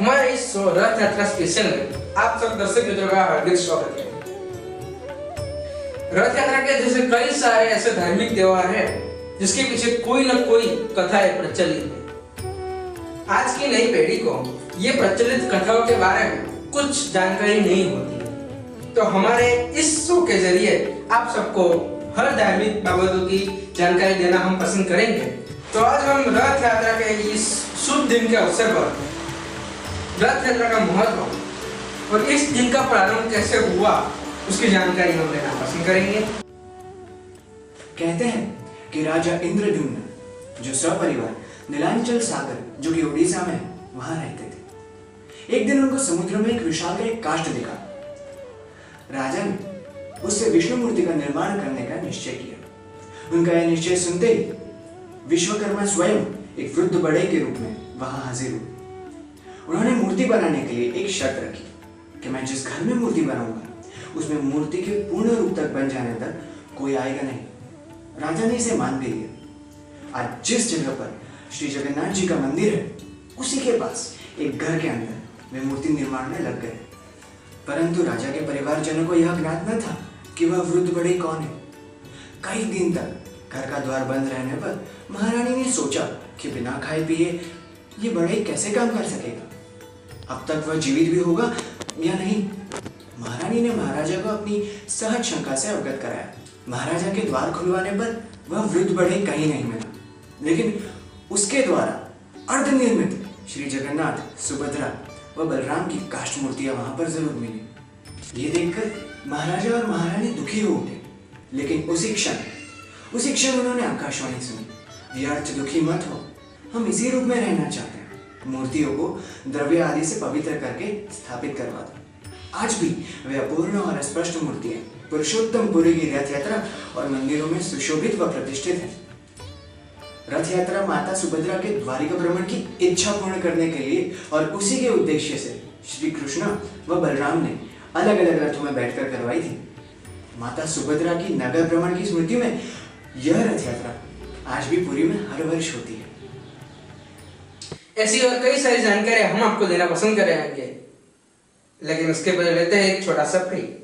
हमारे इस रथ यात्रा स्पेशल में आप सब दर्शक मित्रों का हार्दिक स्वागत है। रथ यात्रा के जैसे कई सारे ऐसे धार्मिक त्योहार हैं जिसके पीछे कोई न कोई कथाएं प्रचलित है। आज की नई पीढ़ी को ये प्रचलित कथाओं के बारे में कुछ जानकारी नहीं होती, तो हमारे इस शो के जरिए आप सबको हर धार्मिक बाबतों की जानकारी देना हम पसंद करेंगे। तो आज हम रथ यात्रा के इस शुभ दिन के अवसर पर रथ यात्रा का महत्व और इस दिन का प्रारंभ कैसे हुआ उसकी जानकारी हम लेना पसंद करेंगे। कहते हैं कि राजा इंद्रद्युम्न जो सपरिवार नीलांचल सागर जो कि उड़ीसा में वहां रहते थे, एक दिन उनको समुद्र में एक विशालकाय काष्ठ दिखा। राजा ने उससे विष्णु मूर्ति का निर्माण करने का निश्चय किया। उनका यह निश्चय सुनते ही विश्वकर्मा स्वयं एक वृद्ध बड़े के रूप में वहां हाजिर हुए। उन्होंने मूर्ति बनाने के लिए एक शर्त रखी कि मैं जिस घर में मूर्ति बनाऊंगा उसमें मूर्ति के पूर्ण रूप तक बन जाने तक कोई आएगा नहीं। राजा ने इसे मान भी लिया। आज जिस जगह पर श्री जगन्नाथ जी का मंदिर है, उसी के पास एक घर के अंदर वे मूर्ति निर्माण में लग गए। परंतु राजा के परिवारजनों को यह ज्ञात न था कि वह वृद्ध बड़े कौन है। कई दिन तक घर का द्वार बंद रहने पर महारानी ने सोचा कि बिना खाए पिए ये बड़े कैसे काम कर सकेगा। अब तक वह जीवित भी होगा या नहीं। महारानी ने महाराजा को अपनी सहज शंका से अवगत कराया। महाराजा के द्वार खुलवाने पर वह वृद्ध बढ़े कहीं नहीं मिला, लेकिन उसके द्वारा अर्धनिर्मित श्री जगन्नाथ, सुभद्रा व बलराम की काष्ठ मूर्तियां वहां पर जरूर मिली। ये देखकर महाराजा और महारानी दुखी हो उठे, लेकिन उसी क्षण उन्होंने आकाशवाणी सुनी, व्यर्थ दुखी मत हो, हम इसी रूप में रहना चाहते हैं। मूर्तियों को द्रव्य आदि से पवित्र करके स्थापित करवा दो। आज भी वे अपूर्ण और स्पष्ट मूर्तियां पुरुषोत्तमपुरी की रथ यात्रा और मंदिरों में सुशोभित व प्रतिष्ठित है। रथ यात्रा माता सुभद्रा के द्वारिका भ्रमण की इच्छा पूर्ण करने के लिए और उसी के उद्देश्य से श्री कृष्ण व बलराम ने अलग अलग रथों में बैठकर करवाई थी। माता सुभद्रा की नगर भ्रमण की स्मृति में यह रथ यात्रा आज भी पुरी में हर वर्ष होती है। ऐसी और कई सारी जानकारी हम आपको देना पसंद करेंगे, लेकिन उसके पहले लेते हैं एक छोटा सा ब्रेक।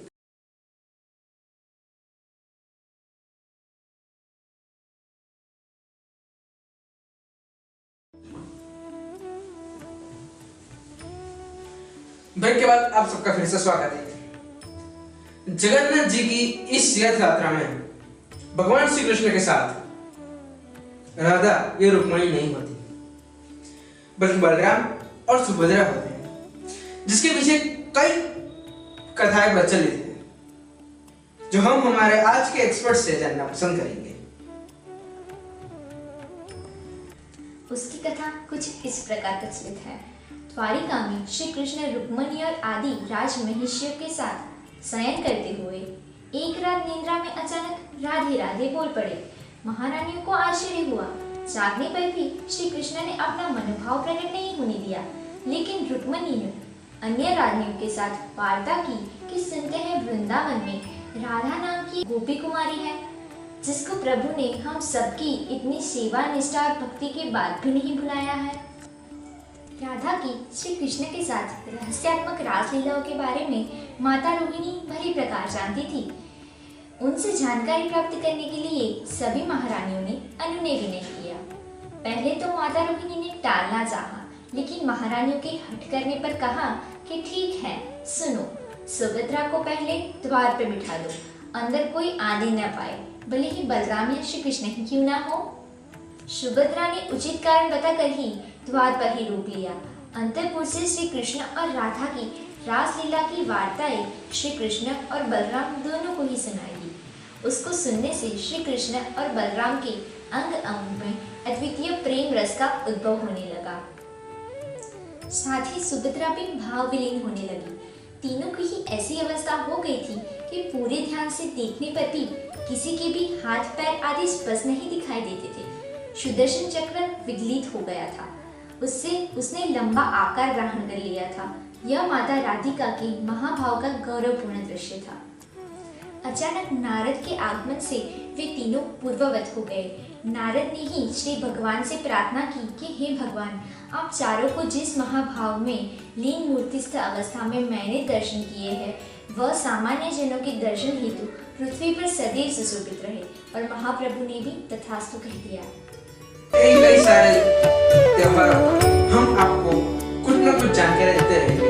ब्रेक के बाद आप सबका फिर से स्वागत है। जगन्नाथ जी की इस रथ यात्रा में भगवान श्री कृष्ण के साथ राधा ये रुक्मिणी नहीं होती, बल्कि बलराम और सुभद्रा होते हैं, जिसके पीछे कई कथाएं प्रचलित हैं, जो हम हमारे आज के एक्सपर्ट से जानना पसंद करेंगे। उसकी कथा कुछ इस प्रकार प्रचलित है। द्वारिका में श्री कृष्ण रुक्मिणी और आदि राज महिषियों के साथ शयन करते हुए एक रात निद्रा में अचानक राधे राधे बोल पड़े। महारानियों को आश्चर्य हुआ। जागने पर भी श्री कृष्ण ने अपना मनोभाव प्रकट नहीं होने दिया, लेकिन रुक्मिणी ने अन्य रानियों के साथ वार्ता की कि सुनते हैं वृंदावन में राधा नाम की गोपी कुमारी है, जिसको प्रभु ने हम सबकी इतनी सेवा, निष्ठा और भक्ति के बाद भी नहीं भुलाया है। राधा की श्री कृष्ण के साथ रहस्यात्मक रासलीलाओं के बारे में माता रोहिणी भली प्रकार जानती थी। उनसे जानकारी प्राप्त करने के लिए सभी महारानियों ने अनुनय विनय किया। पहले तो माता रोहिणी ने टालना चाहा, लेकिन महारानियों के हट करने पर कहा कि ठीक है, सुनो, सुभद्रा को पहले द्वार पर बिठा दो, अंदर कोई आने न पाए, भले ही बलराम या श्री कृष्ण ही क्यों ना हो। सुभद्रा ने उचित कारण बताकर ही द्वार पर ही रोक लिया। अंतःपुर से श्री कृष्ण और राधा की रासलीला की वार्ताएं श्री कृष्ण और बलराम दोनों को ही सुनाई। उसको सुनने से श्री कृष्ण और बलराम के अंग अंग में अद्वितीय प्रेम रस का उद्भव होने लगा। साथ ही सुभद्रा भी भाव विलीन होने लगी। तीनों की ही ऐसी अवस्था हो गई थी कि पूरे ध्यान से देखने पर भी किसी के भी हाथ पैर आदि स्पष्ट नहीं दिखाई देते थे। सुदर्शन चक्र विगलित हो गया था, उसने लंबा आकार ग्रहण कर लिया था। यह माता राधिका के महाभाव का गौरवपूर्ण दृश्य था। अचानक नारद के आगमन से वे तीनों पूर्ववत हो गए। नारद ने ही श्री भगवान से प्रार्थना की कि हे भगवान, आप चारों को जिस महाभाव में लीन मूर्तिस्थ अवस्था में मैंने दर्शन किए हैं, वह सामान्य जनों के दर्शन हेतु पृथ्वी पर सदैव सुशोभित रहे। और महाप्रभु ने भी तथास्तु कह दिया। कई सारे त्योहारों हम आपको कुछ न कुछ जानकारी देते रहे।